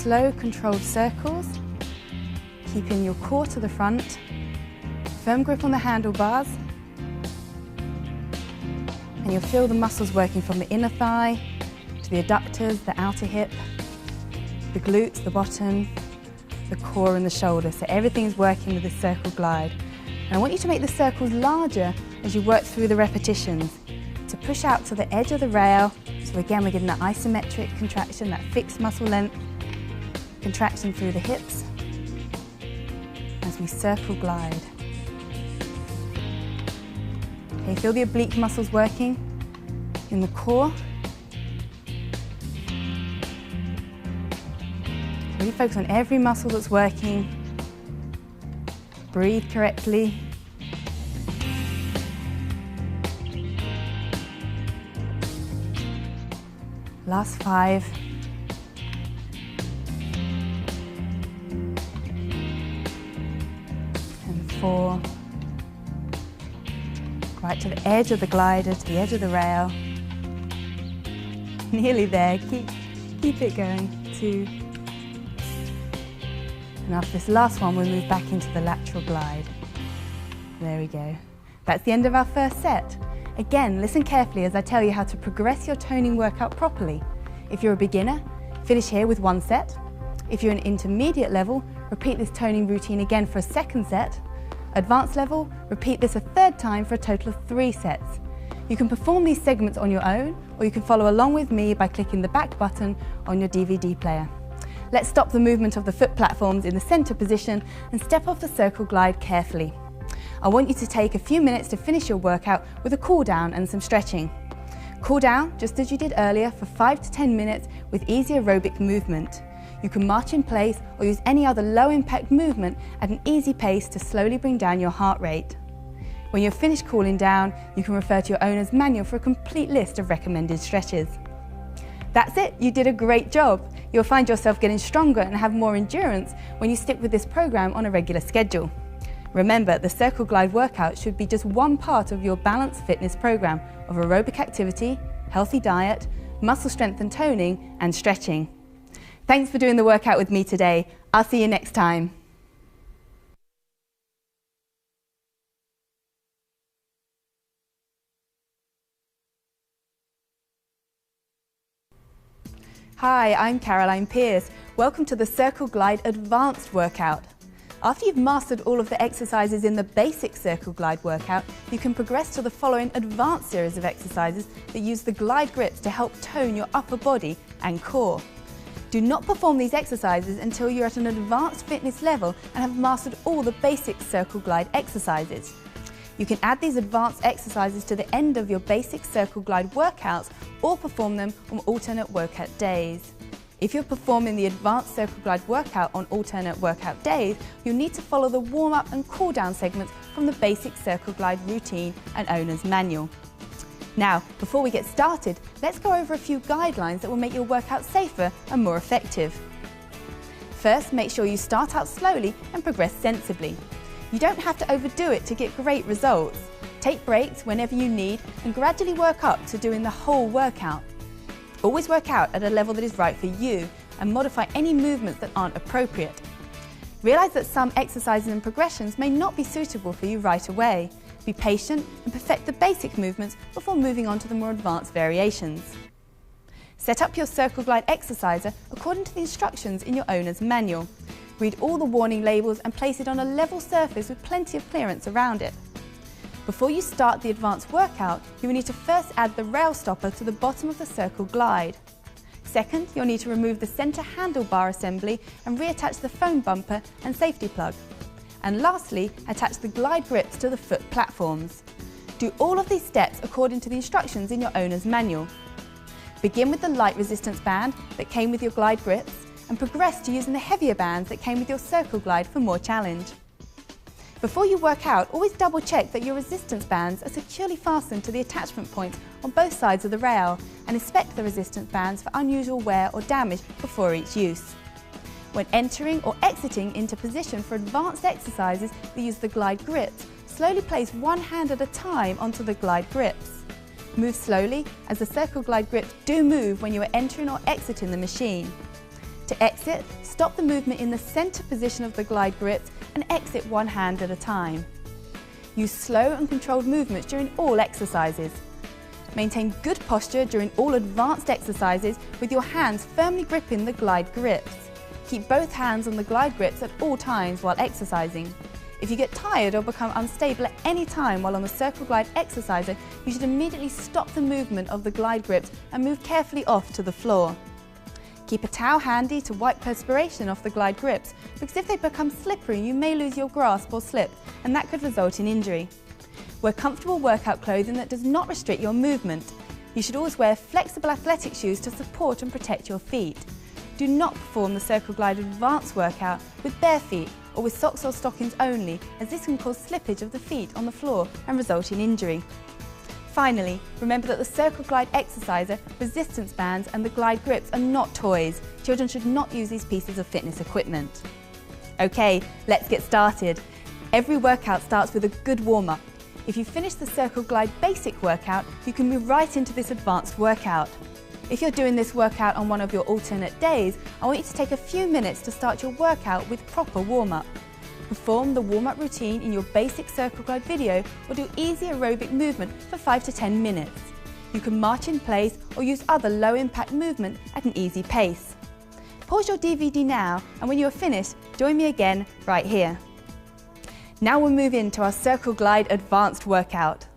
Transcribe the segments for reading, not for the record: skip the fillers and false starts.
slow, controlled circles, keeping your core to the front, firm grip on the handlebars, and you'll feel the muscles working from the inner thigh to the adductors, the outer hip, the glutes, the bottom, the core and the shoulder. So everything's working with this circle glide. And I want you to make the circles larger as you work through the repetitions. So push out to the edge of the rail. So again, we're getting that isometric contraction, that fixed muscle length, contraction through the hips as we circle glide. Okay, feel the oblique muscles working in the core. Really focus on every muscle that's working. Breathe correctly. Last 5. And 4. Right to the edge of the glider, to the edge of the rail. Nearly there. Keep it going. 2. And after this last one, we'll move back into the lateral glide. There we go. That's the end of our first set. Again, listen carefully as I tell you how to progress your toning workout properly. If you're a beginner, finish here with 1 set. If you're an intermediate level, repeat this toning routine again for a 2nd set. Advanced level, repeat this a 3rd time for a total of 3 sets. You can perform these segments on your own, or you can follow along with me by clicking the back button on your DVD player. Let's stop the movement of the foot platforms in the center position and step off the circle glide carefully. I want you to take a few minutes to finish your workout with a cool down and some stretching. Cool down, just as you did earlier, for 5 to 10 minutes with easy aerobic movement. You can march in place or use any other low impact movement at an easy pace to slowly bring down your heart rate. When you're finished cooling down, you can refer to your owner's manual for a complete list of recommended stretches. That's it, you did a great job. You'll find yourself getting stronger and have more endurance when you stick with this program on a regular schedule. Remember, the circle glide workout should be just one part of your balanced fitness program of aerobic activity, healthy diet, muscle strength and toning, and stretching. Thanks for doing the workout with me today. I'll see you next time. Hi, I'm Caroline Pierce. Welcome to the Circle Glide Advanced Workout. After you've mastered all of the exercises in the basic Circle Glide workout, you can progress to the following advanced series of exercises that use the glide grips to help tone your upper body and core. Do not perform these exercises until you're at an advanced fitness level and have mastered all the basic Circle Glide exercises. You can add these advanced exercises to the end of your basic Circle Glide workouts or perform them on alternate workout days. If you're performing the advanced Circle Glide workout on alternate workout days, you'll need to follow the warm-up and cool-down segments from the basic Circle Glide routine and owner's manual. Now, before we get started, let's go over a few guidelines that will make your workout safer and more effective. First, make sure you start out slowly and progress sensibly. You don't have to overdo it to get great results. Take breaks whenever you need and gradually work up to doing the whole workout. Always work out at a level that is right for you and modify any movements that aren't appropriate. Realize that some exercises and progressions may not be suitable for you right away. Be patient and perfect the basic movements before moving on to the more advanced variations. Set up your Circle Glide exerciser according to the instructions in your owner's manual. Read all the warning labels and place it on a level surface with plenty of clearance around it. Before you start the advanced workout, you will need to first add the rail stopper to the bottom of the Circle Glide. Second, you'll need to remove the centre handlebar assembly and reattach the foam bumper and safety plug. And lastly, attach the glide grips to the foot platforms. Do all of these steps according to the instructions in your owner's manual. Begin with the light resistance band that came with your glide grips and progress to using the heavier bands that came with your Circle Glide for more challenge. Before you work out, always double check that your resistance bands are securely fastened to the attachment points on both sides of the rail and inspect the resistance bands for unusual wear or damage before each use. When entering or exiting into position for advanced exercises that use the glide grips, slowly place one hand at a time onto the glide grips. Move slowly as the Circle Glide grips do move when you are entering or exiting the machine. To exit, stop the movement in the center position of the glide grips and exit one hand at a time. Use slow and controlled movements during all exercises. Maintain good posture during all advanced exercises with your hands firmly gripping the glide grips. Keep both hands on the glide grips at all times while exercising. If you get tired or become unstable at any time while on the Circle Glide exerciser, you should immediately stop the movement of the glide grips and move carefully off to the floor. Keep a towel handy to wipe perspiration off the glide grips, because if they become slippery, you may lose your grasp or slip, and that could result in injury. Wear comfortable workout clothing that does not restrict your movement. You should always wear flexible athletic shoes to support and protect your feet. Do not perform the Circle Glide Advanced workout with bare feet or with socks or stockings only, as this can cause slippage of the feet on the floor and result in injury. Finally, remember that the Circle Glide exerciser, resistance bands and the glide grips are not toys. Children should not use these pieces of fitness equipment. Okay, let's get started. Every workout starts with a good warm-up. If you finish the Circle Glide basic workout, you can move right into this advanced workout. If you're doing this workout on one of your alternate days, I want you to take a few minutes to start your workout with proper warm-up. Perform the warm-up routine in your basic Circle Glide video or do easy aerobic movement for 5 to 10 minutes. You can march in place or use other low-impact movement at an easy pace. Pause your DVD now, and when you are finished, join me again right here. Now we'll move into our Circle Glide Advanced workout.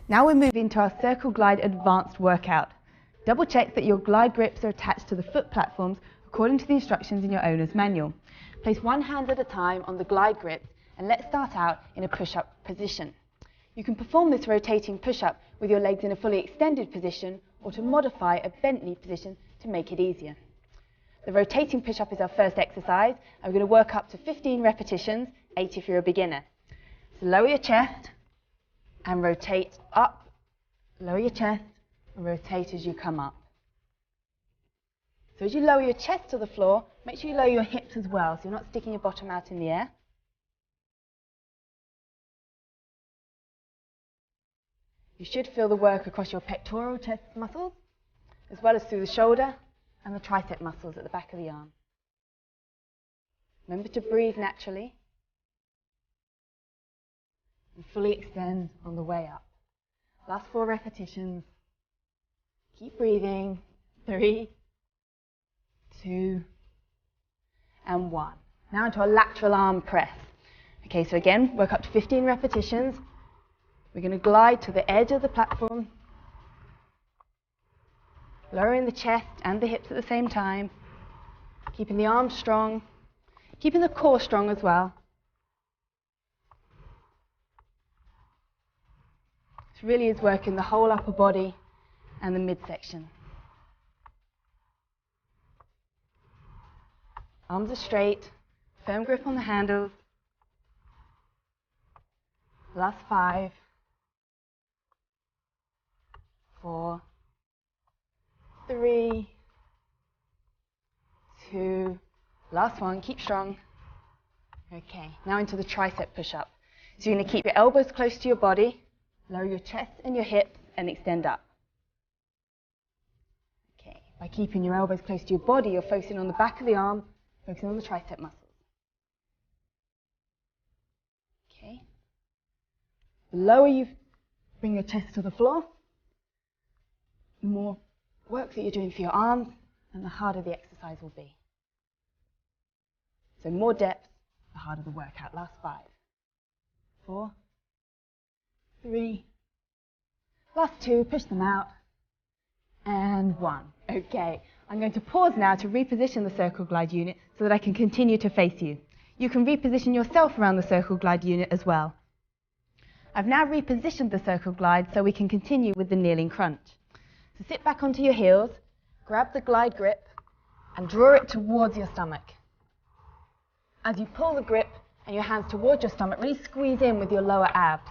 Now we're moving to our Circle Glide Advanced workout. Double check that your glide grips are attached to the foot platforms according to the instructions in your owner's manual. Place one hand at a time on the glide grips and let's start out in a push-up position. You can perform this rotating push-up with your legs in a fully extended position or to modify a bent knee position to make it easier. The rotating push-up is our first exercise, and we're going to work up to 15 repetitions, 8 if you're a beginner. So lower your chest and rotate up, lower your chest and rotate as you come up. So as you lower your chest to the floor, make sure you lower your hips as well, so you're not sticking your bottom out in the air. You should feel the work across your pectoral chest muscles, as well as through the shoulder and the tricep muscles at the back of the arm. Remember to breathe naturally and fully extend on the way up. Last 4 repetitions. Keep breathing. 3, 2, and 1. Now into a lateral arm press. Okay, so again, work up to 15 repetitions. We're going to glide to the edge of the platform, lowering the chest and the hips at the same time, keeping the arms strong, keeping the core strong as well. This really is working the whole upper body and the midsection. Arms are straight, firm grip on the handles. Last 5, 4, 3, 2, last one, keep strong. Okay, now into the tricep push-up. So you're going to keep your elbows close to your body, lower your chest and your hips and extend up. Okay, by keeping your elbows close to your body, you're focusing on the back of the arm, focusing on the tricep muscles. Okay. The lower you bring your chest to the floor, the more work that you're doing for your arms and the harder the exercise will be. So more depth, the harder the workout. Last 5, 4, 3, last 2, push them out, and 1. Okay, I'm going to pause now to reposition the Circle Glide unit so that I can continue to face you. You can reposition yourself around the Circle Glide unit as well. I've now repositioned the Circle Glide so we can continue with the kneeling crunch. So sit back onto your heels, grab the glide grip and draw it towards your stomach. As you pull the grip and your hands towards your stomach, really squeeze in with your lower abs.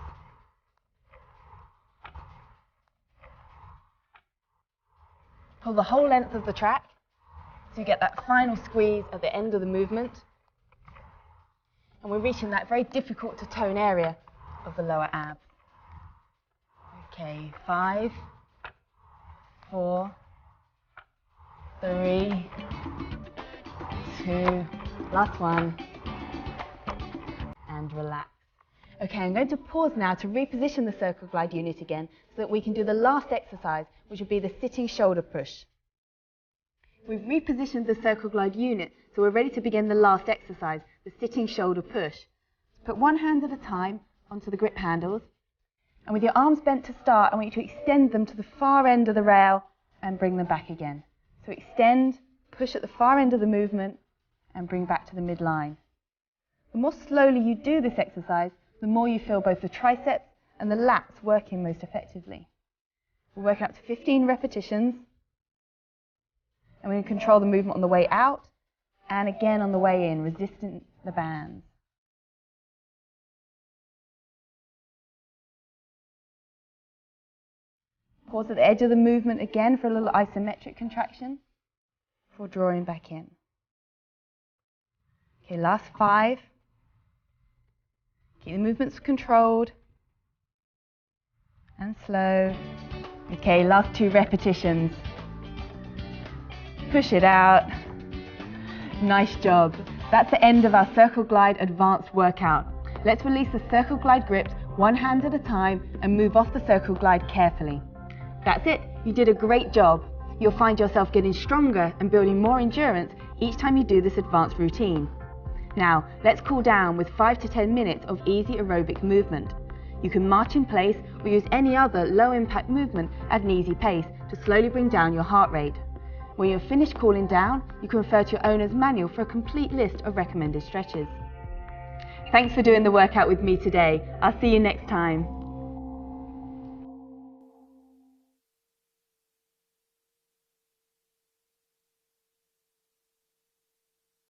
Pull the whole length of the track so you get that final squeeze at the end of the movement. And we're reaching that very difficult to tone area of the lower abs. Okay, 5, 4, 3, 2, last one, and relax. Okay, I'm going to pause now to reposition the circle glide unit again so that we can do the last exercise, which will be the sitting shoulder push. We've repositioned the circle glide unit, so we're ready to begin the last exercise, the sitting shoulder push. Put one hand at a time onto the grip handles, and with your arms bent to start, I want you to extend them to the far end of the rail and bring them back again. So extend, push at the far end of the movement, and bring back to the midline. The more slowly you do this exercise, the more you feel both the triceps and the lats working most effectively. We're working up to 15 repetitions, and we can control the movement on the way out and again on the way in, resisting the bands. Pause at the edge of the movement again for a little isometric contraction before drawing back in. Okay, last 5. Keep the movements controlled and slow. Okay, last 2 repetitions. Push it out. Nice job. That's the end of our Circle Glide Advanced workout. Let's release the Circle Glide grips one hand at a time and move off the Circle Glide carefully. That's it. You did a great job. You'll find yourself getting stronger and building more endurance each time you do this advanced routine. Now, let's cool down with 5 to 10 minutes of easy aerobic movement. You can march in place or use any other low-impact movement at an easy pace to slowly bring down your heart rate. When you're finished cooling down, you can refer to your owner's manual for a complete list of recommended stretches. Thanks for doing the workout with me today. I'll see you next time.